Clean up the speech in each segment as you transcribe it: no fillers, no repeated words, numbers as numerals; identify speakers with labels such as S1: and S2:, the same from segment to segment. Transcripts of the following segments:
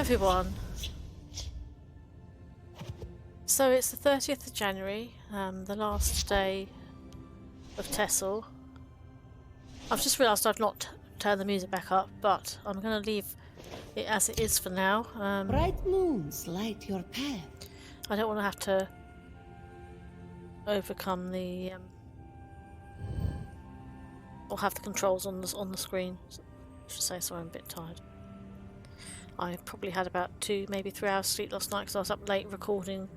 S1: everyone. So it's the 30th of January, the last day of TESL. I've just realised I've not turned the music back up, but I'm going to leave it as it is for now.
S2: Bright moons light your path.
S1: I don't want to have to overcome the or have the controls on the screen. I should say. Sorry, I'm a bit tired. I probably had about 2, maybe 3 hours sleep last night because I was up late recording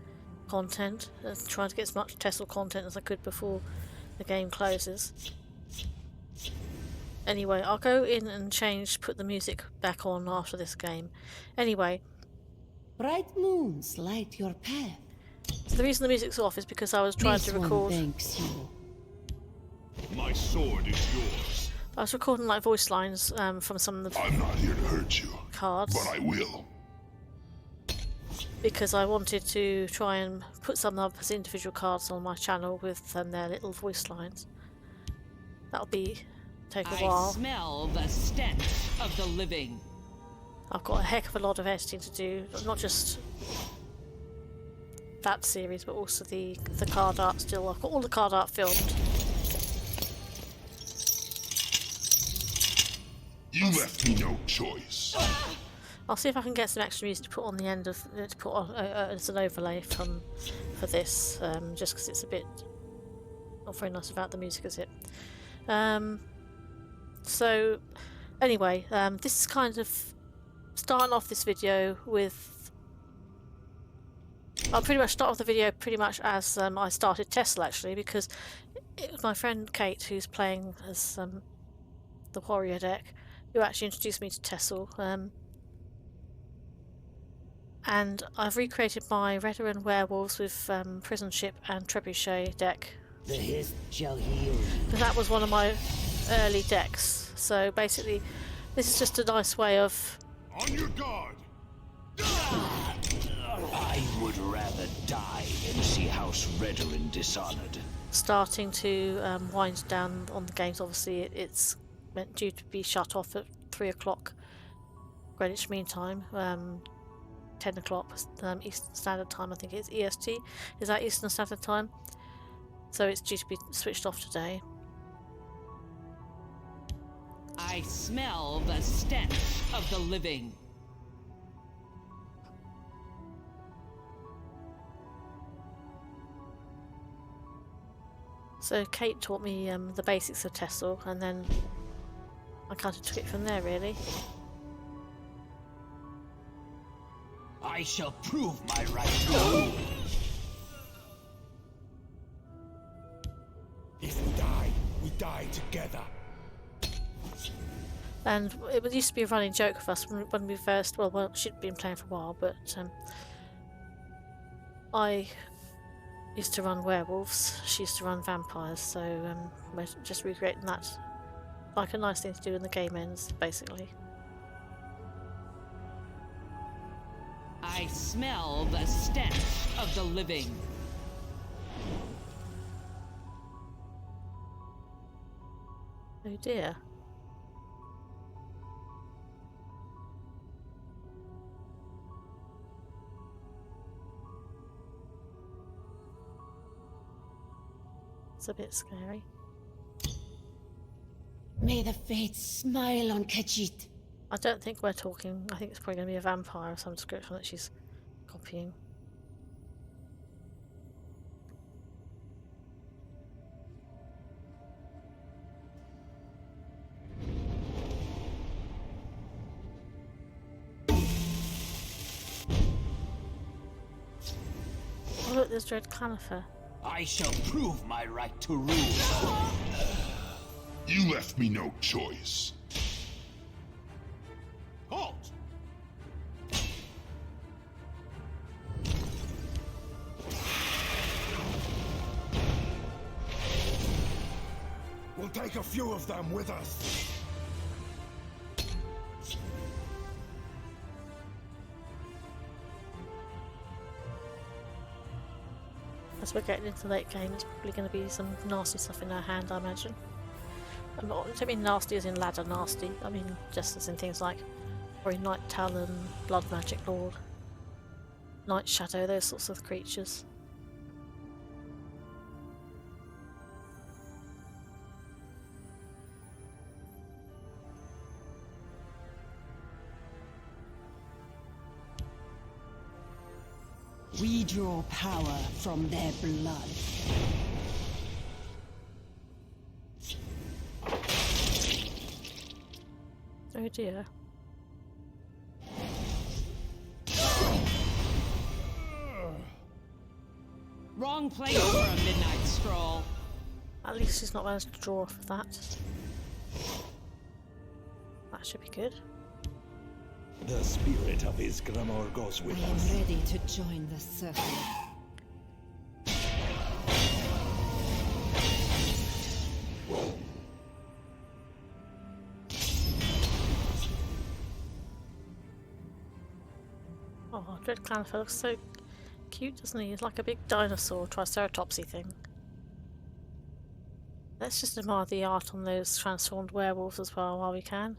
S1: content, trying to get as much TESL content as I could before the game closes. Anyway, I'll go in and put the music back on after this game. Anyway.
S2: Bright moons light your path.
S1: So the reason the music's off is because I was trying to record.
S2: Thanks you.
S3: My sword is yours.
S1: I was recording like voice lines from some of the
S3: I'm not here to hurt you,
S1: cards,
S3: but I will.
S1: Because I wanted to try and put some up as individual cards on my channel with their little voice lines. That'll take a while.
S4: I smell the stench of the living.
S1: I've got a heck of a lot of editing to do, not just that series, but also the card art still. I've got all the card art filmed.
S3: You left me no choice.
S1: I'll see if I can get some extra music to put on the end of to put on as an overlay for this, just because it's a bit not very nice without the music, is it? So anyway, this is kind of starting off this video with. I'll pretty much start off the video pretty much as I started TESL actually, because it was my friend Kate who's playing as the warrior deck who actually introduced me to TESL. And I've recreated my Veteran Werewolves with Prison Ship and Trebuchet deck.
S2: The hist shall heal.
S1: Because that was one of my early decks. So basically, this is just a nice way of...
S3: On your guard!
S5: I would rather die than see House Veteran dishonored.
S1: Starting to wind down on the games. Obviously, it's meant due to be shut off at 3 o'clock Greenwich Mean Time. 10 o'clock Eastern Standard Time, I think it's EST. Is that Eastern Standard Time? So it's due to be switched off today.
S4: I smell the stench of the living.
S1: So Kate taught me the basics of TESL, and then I kind of took it from there, really.
S5: I shall prove my right to rule.
S6: If we die together.
S1: And it used to be a running joke with us when we first, well, she'd been playing for a while, but I used to run werewolves, she used to run vampires, so we're just recreating that. Like a nice thing to do when the game ends, basically.
S4: I smell the stench of the living.
S1: Oh dear. It's a bit scary.
S2: May the fates smile on Khajiit.
S1: I don't think we're talking. I think it's probably going to be a vampire of some description that she's copying. Oh look, there's Dread Canifer.
S5: I shall prove my right to rule.
S3: You left me no choice. Halt!
S6: We'll take a few of them with us.
S1: As we're getting into the late game, there's probably going to be some nasty stuff in our hand, I imagine. I don't mean nasty as in ladder nasty, I mean just as in things like Probably Night Talon, Blood Magic Lord, Night Shadow, those sorts of creatures.
S2: We draw power from their blood.
S1: Oh dear.
S4: Wrong place for a midnight stroll.
S1: At least he's not managed to draw off of that. That should be good.
S6: The spirit of his Grimoire goes
S2: I
S6: with
S2: am
S6: us.
S2: ready to join the circle.
S1: Oh, Dread Clanfer looks so cute, doesn't he? He's like a big dinosaur, triceratopsy thing. Let's just admire the art on those transformed werewolves as well while we can.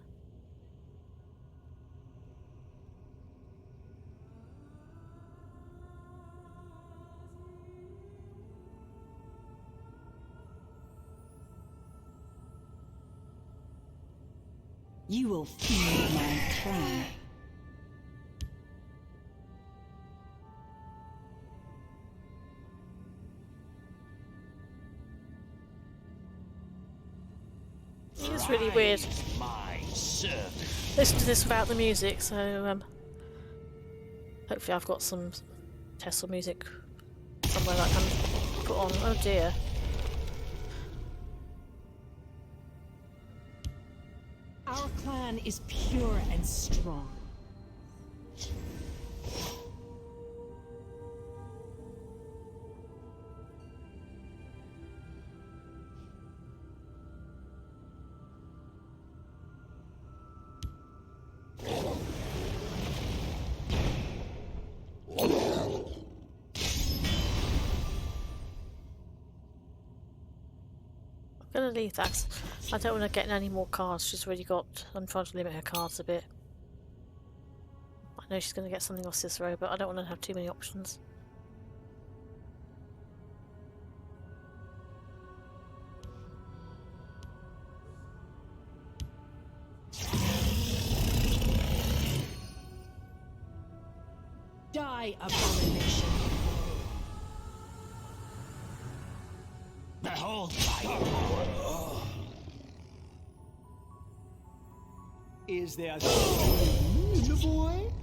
S2: You will feel my crown.
S1: It's really weird.
S5: My servant.
S1: Listen to this without the music, so hopefully I've got some TESL music somewhere that I can put on. Oh dear.
S2: Our clan is pure and strong.
S1: I'm gonna leave that. I don't want to get any more cards. She's already got. I'm trying to limit her cards a bit. I know she's going to get something off Cicero, but I don't want to have too many options.
S2: Die, abomination.
S5: Behold my power.
S6: Is there something in the void?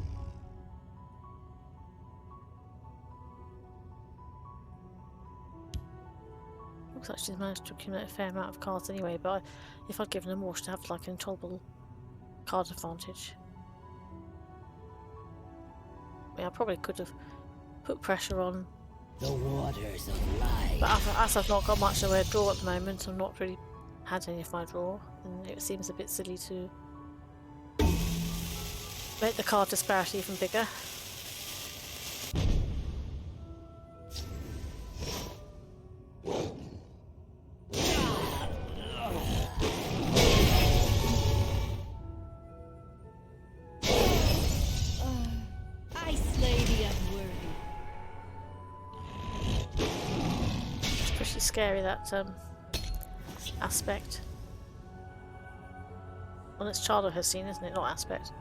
S1: Looks like she's managed to accumulate a fair amount of cards anyway, but if I'd given her more, she'd have like an intolerable card advantage. I mean, I probably could have put pressure on.
S2: The waters of life.
S1: But as I've not got much of a draw at the moment, I've not really had any of my draw, and it seems a bit silly to make the card disparity even bigger.
S2: I slay the unworthy.
S1: It's pretty scary, that aspect. Well, it's Child of her scene, isn't it? Not aspect.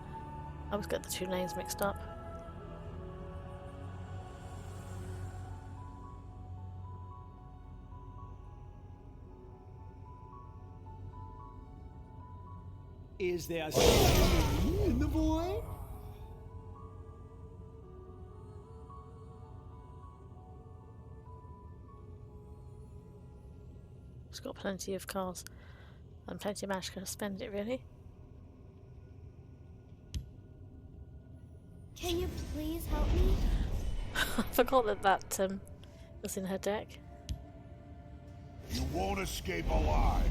S1: I always get the two names mixed up.
S6: Is there something in the void?
S1: It's got plenty of cards and plenty of magic to spend it, really.
S7: Can you please help me?
S1: I forgot that was in her deck.
S3: You won't escape alive.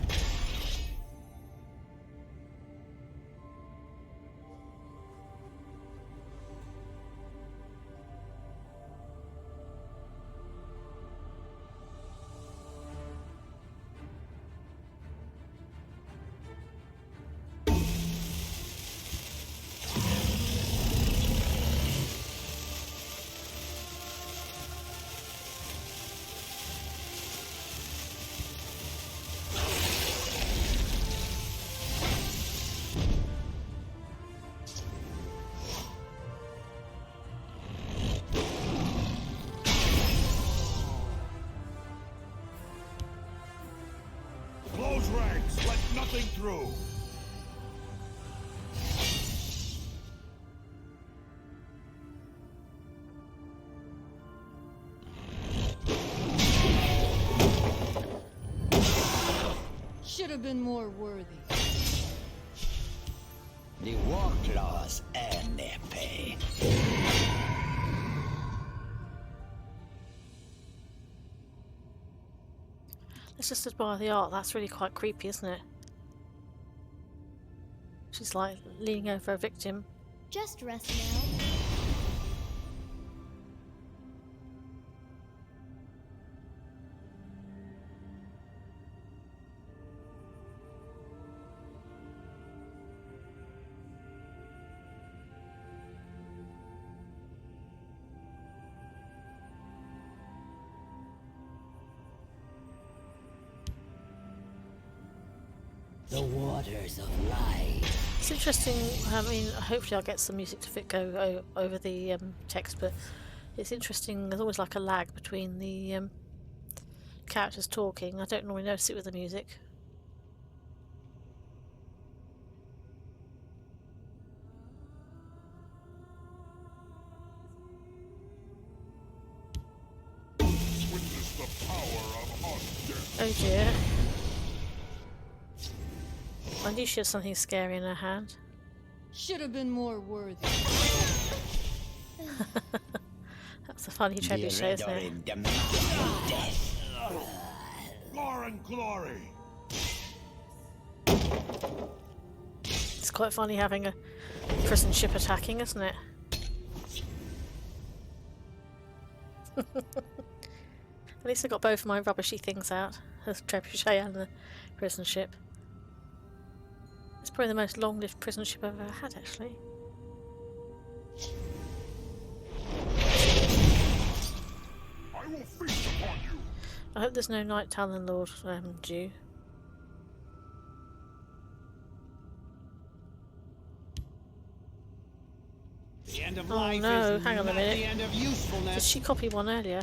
S6: Close ranks, let nothing through.
S4: Should have been more worthy.
S5: The war claws earn their pay.
S1: Let's just admire the art. That's really quite creepy, isn't it? She's like leaning over a victim.
S7: Just rest now.
S2: The waters of life.
S1: It's interesting. I mean, hopefully I'll get some music to go over the text, but it's interesting. There's always like a lag between the characters talking. I don't normally notice it with the music.
S3: Witness the power of undeath.
S1: Oh dear. I knew she had something scary in her hand.
S4: Should have been more worthy.
S1: That's a funny trebuchet, isn't it?
S6: Lauren glory.
S1: It's quite funny having a prison ship attacking, isn't it? At least I got both of my rubbishy things out. The trebuchet and the prison ship. It's probably the most long-lived prison ship I've ever had, actually.
S3: I will feast upon you.
S1: I hope there's no Night Talon Lord due.
S8: The end of
S1: Oh
S8: life
S1: no,
S8: is
S1: hang on a
S8: not
S1: minute.
S8: the end of
S1: Did
S8: usefulness.
S1: she copy one earlier?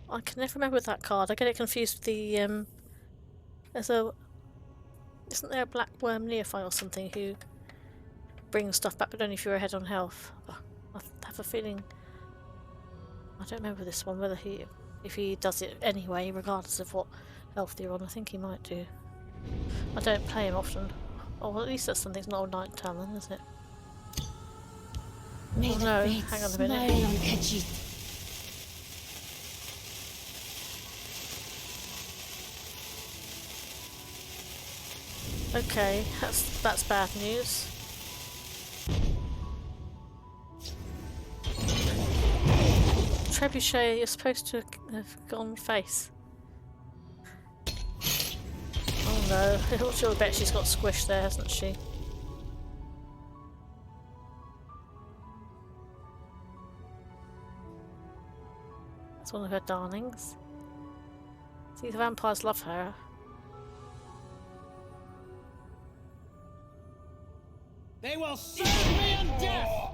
S1: I can never remember that card. I get it confused with the there's a... Isn't there a black worm neophyte or something who brings stuff back but only if you're ahead on health? I have a feeling... I don't remember this one, whether if he does it anyway, regardless of what health you're on. I think he might do. I don't play him often. Oh, well, at least that's something. It's not a Night Talon, is it?
S2: May
S1: Oh
S2: the
S1: no,
S2: fates
S1: hang on a minute.
S2: smile on Khajiit.
S1: Okay, that's bad news. Trebuchet, you're supposed to have gone face. Oh no, I'm sure I bet she's got squished there, hasn't she? That's one of her darlings. See, the vampires love her.
S8: They will serve me in death!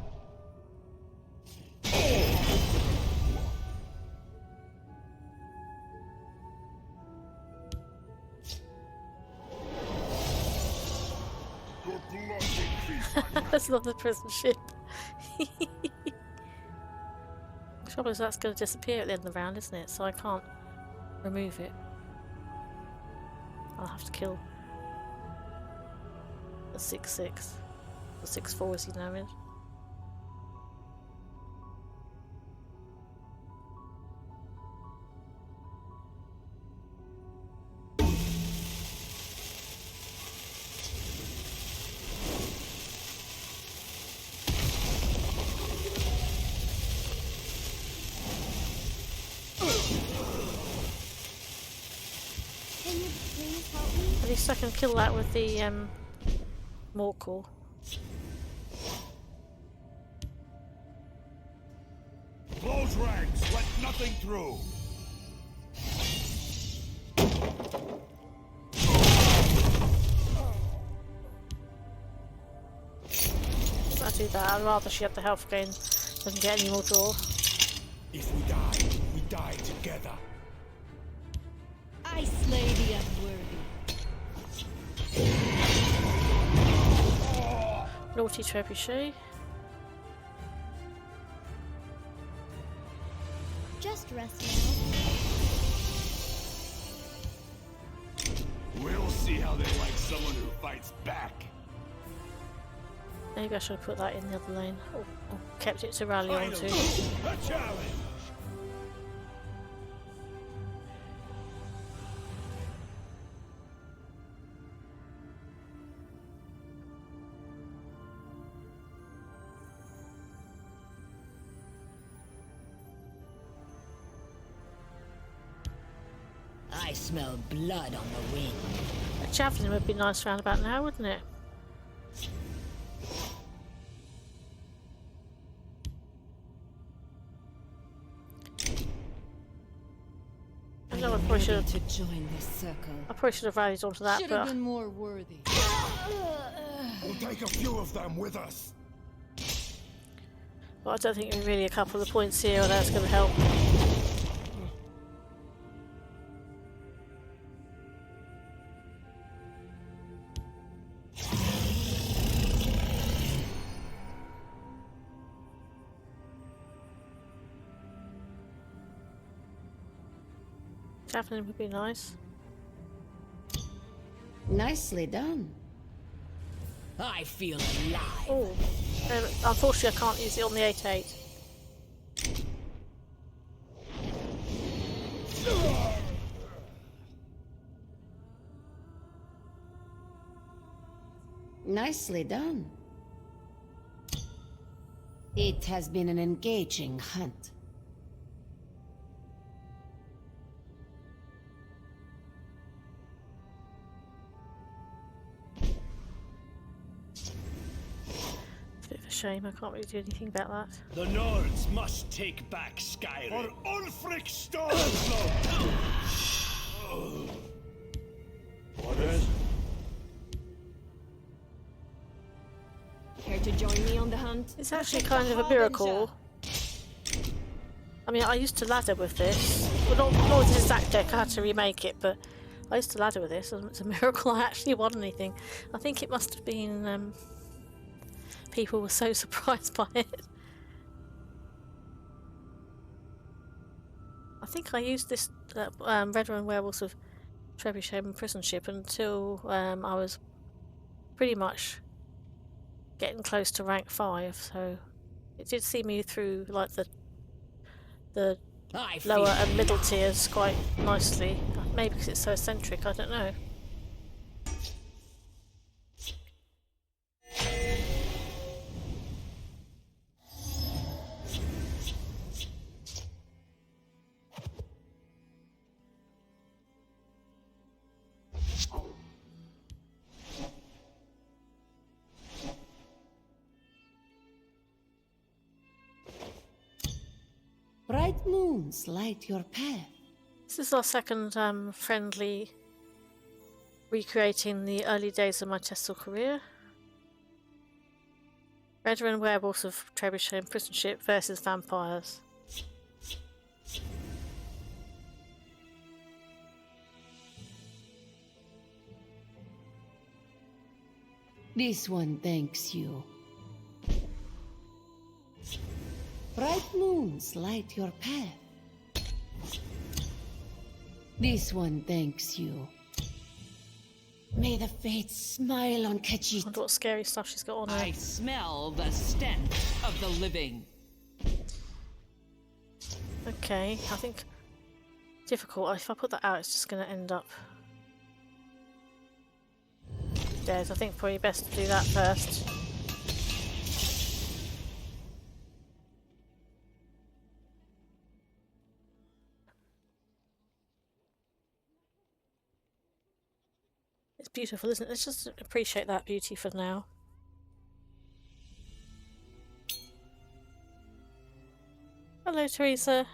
S3: Your blood will feast my
S1: That's not the prison ship. The trouble is that's going to disappear at the end of the round, isn't it? So I can't remove it. I'll have to kill the 6/6. The 6/4 as he now is.
S7: Can you please help me?
S1: At least I can kill that with the Morkel.
S6: Close ranks, let nothing through.
S1: I do that. I'd rather she had the health gain than get any more draw.
S6: If we die together.
S4: I slay the unworthy.
S1: Naughty trebuchet.
S7: Just rest now.
S6: We'll see how they like someone who fights back.
S1: Maybe I should have put that in the other lane. Or kept it to rally onto.
S6: A challenge!
S2: I smell blood on the wind.
S1: A javelin would be nice round about now, wouldn't it? I know I probably should have.
S4: To join this circle.
S1: I probably should have rallied onto that,
S4: Should have
S1: but
S4: been more worthy.
S6: We'll take a few of them with us.
S1: I don't think really a couple of the points here are that's going to help. Javelin would be nice.
S2: Nicely done.
S4: I feel alive.
S1: Oh, unfortunately I can't use it on the 8-8.
S2: Nicely done. It has been an engaging hunt.
S1: Bit of a shame, I can't really do anything about that.
S5: The Nords must take back Skyrim.
S6: For Ulfric Storm!
S5: Orders?
S4: Care to join me on the hunt?
S1: It's actually kind of a miracle. I mean, I used to ladder with this. Well, not with this exact deck, I had to remake it, but I used to ladder with this, and it's a miracle I actually won anything. I think it must have been, people were so surprised by it. I think I used this Red Run Werewolves of Trebuchet and Prison Ship until I was pretty much getting close to rank 5, so it did see me through like the lower and middle tiers quite nicely. Maybe because it's so eccentric, I don't know.
S2: Bright moons light your path.
S1: This is our second friendly recreating the early days of my TESL career. Red Run Werewolves of Trebuchet and Prison Ship versus Vampires.
S2: This one thanks you. Bright moons light your path. This one thanks you. May the fates smile on
S1: I
S2: Khajiit.
S1: wonder what scary stuff she's got on her.
S4: I smell the stench of the living.
S1: Okay, I think difficult. If I put that out, it's just going to end up dead. I think probably best to do that first. It's beautiful, isn't it? Let's just appreciate that beauty for now. Hello, Teresa.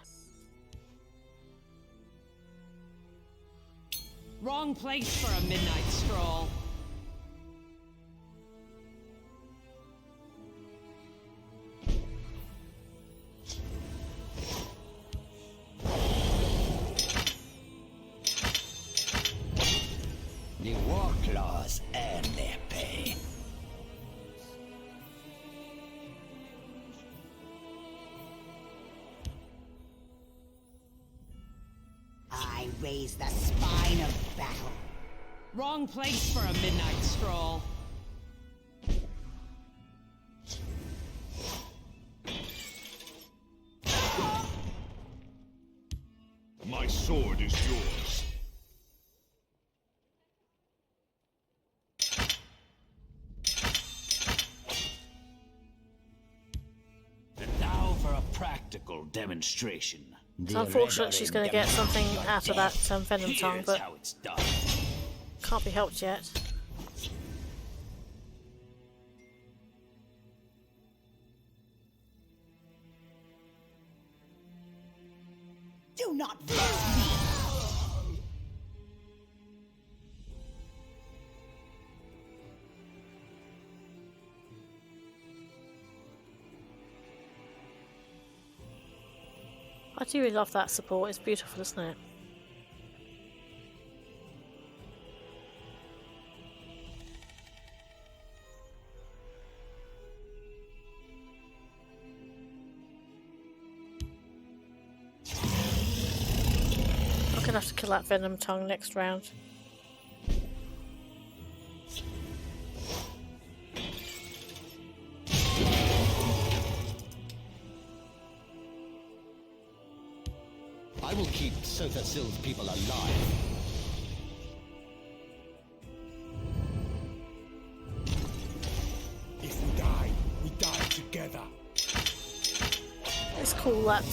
S4: Wrong place for a midnight stroll.
S5: The war claws earn their pay.
S2: I raise the spine of battle.
S4: Wrong place for a midnight stroll.
S3: My sword is yours.
S5: And now for a practical demonstration.
S1: It's unfortunate she's going to get something out of that venom tongue,
S5: Here's
S1: but
S5: how it's done.
S1: can't be helped yet.
S2: Do not vex me.
S1: I do really love that support. It's beautiful, isn't it? I'm gonna have to kill that venom tongue next round.
S8: I will keep Sothasil's people alive.
S6: If we die together.
S1: It's cool that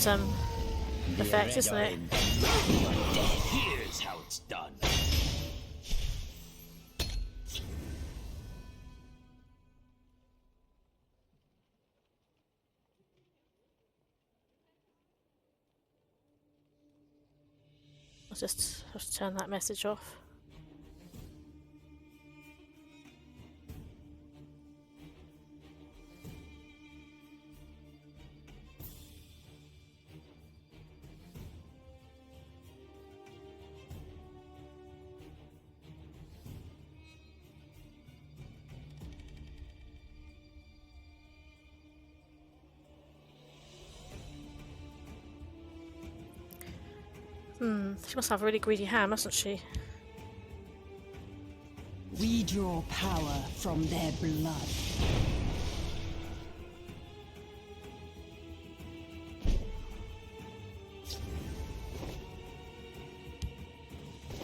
S1: effect, isn't it?
S5: Here's how it's done.
S1: I'll just have to turn that message off. She must have a really greedy hand, mustn't she?
S2: We draw power from their blood.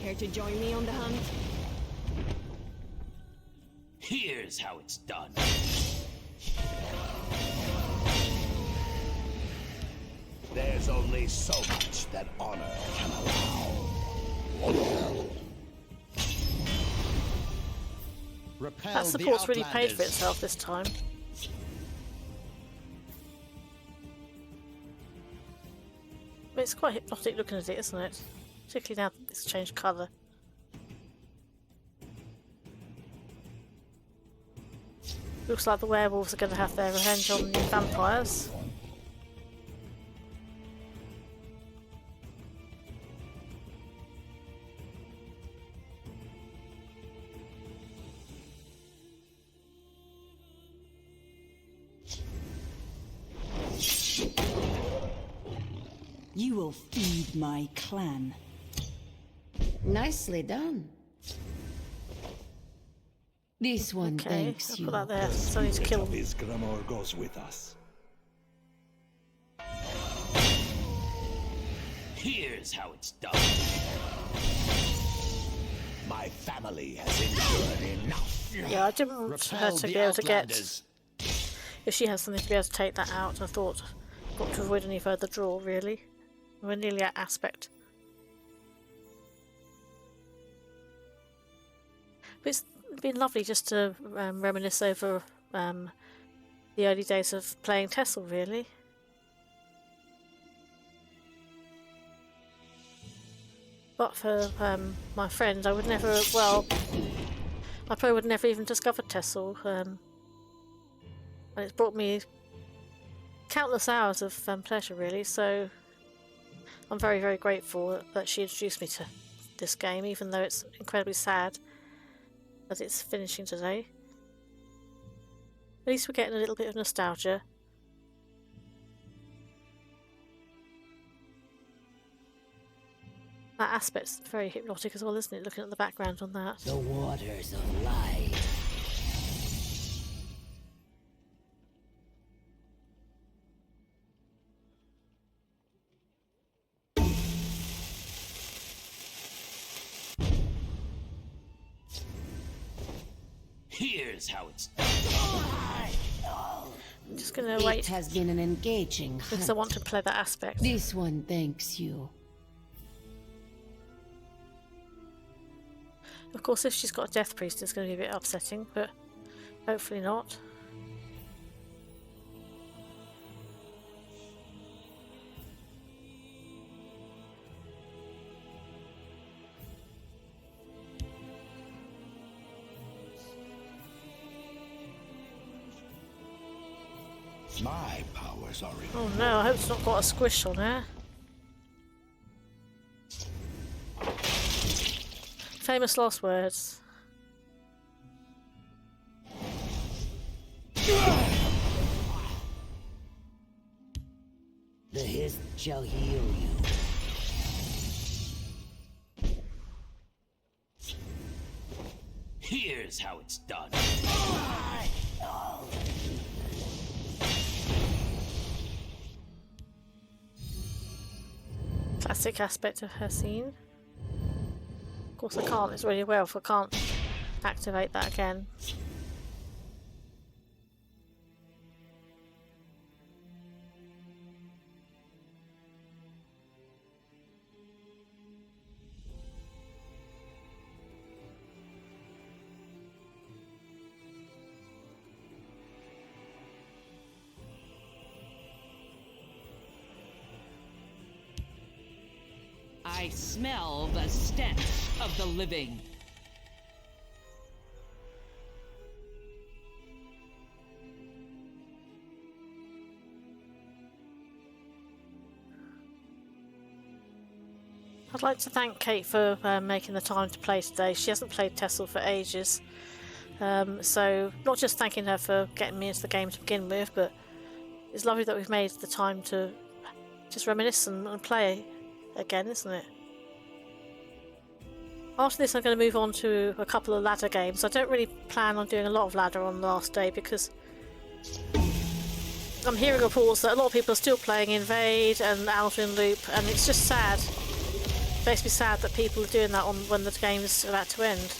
S7: Care to join me on the hunt?
S5: Here's how it's done. There's only so much that honor can allow.
S8: Repel
S1: That support's
S8: the
S1: really paid for
S8: Outlanders.
S1: itself this time. But it's quite hypnotic looking at it, isn't it? Particularly now that it's changed colour. Looks like the werewolves are going to have their revenge on the vampires.
S2: You will feed my clan.
S9: Nicely done. This one
S1: Okay,
S9: thanks
S1: I'll
S9: you.
S1: put that there. So I need to kill them.
S6: His glamour goes with us.
S5: Here's how it's done. My family has endured enough.
S1: Yeah, I didn't want her
S8: Repel
S1: to
S8: the
S1: be able to get...
S8: Outlanders.
S1: If she has something to be able to take that out, I thought, got to avoid any further draw, really. We're nearly at aspect. But it's been lovely just to reminisce over the early days of playing TESL, really. But for my friend, I would never, well, I probably would never even discovered TESL. And it's brought me countless hours of pleasure, really, so I'm very, very grateful that she introduced me to this game, even though it's incredibly sad as it's finishing today. At least we're getting a little bit of nostalgia. That aspect's very hypnotic as well, isn't it? Looking at the background on that.
S2: The waters of life.
S5: Here's how it's
S1: I'm just going to
S9: It
S1: wait
S9: has been an engaging
S1: because I
S9: hunt.
S1: want to play that aspect.
S9: This one thanks you.
S1: Of course, if she's got a death priest, it's going to be a bit upsetting, but hopefully not.
S3: My powers are in.
S1: Oh no, I hope it's not got a squish on her. Famous last words.
S2: The hiss shall heal you.
S5: Here's how it's done.
S1: Classic aspect of her scene. Of course I can't, it's really well if I can't activate that again.
S4: I smell the stench of the living.
S1: I'd like to thank Kate for making the time to play today. She hasn't played TESL for ages. So not just thanking her for getting me into the game to begin with, but it's lovely that we've made the time to just reminisce and play again, isn't it? After this I'm going to move on to a couple of ladder games. I don't really plan on doing a lot of ladder on the last day because I'm hearing reports that a lot of people are still playing Invade and Alvin Loop, and it's just sad. It makes me sad that people are doing that on when the game is about to end.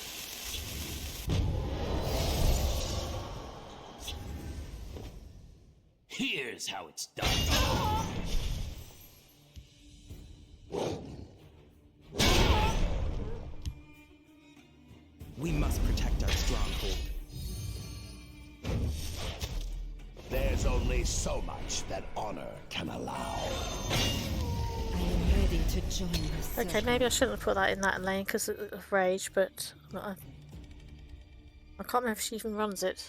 S5: Here's how it's done.
S10: We must protect our stronghold.
S3: There's only so much that honor can allow.
S9: I am ready to join the
S1: Okay, maybe I shouldn't have put that in that lane because of rage, but I can't remember if she even runs it.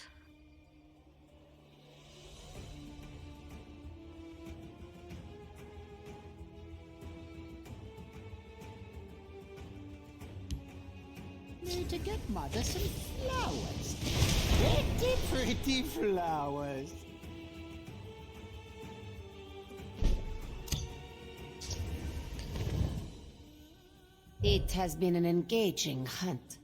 S8: Need to get Mother some flowers. Pretty flowers.
S9: It has been an engaging hunt.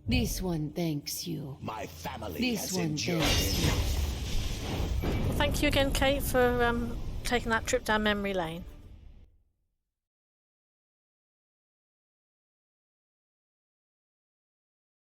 S9: This one thanks you.
S3: My family
S9: This
S3: has
S9: one
S3: endured.
S9: thanks you.
S1: Well, thank you again, Kate, for taking that trip down memory lane.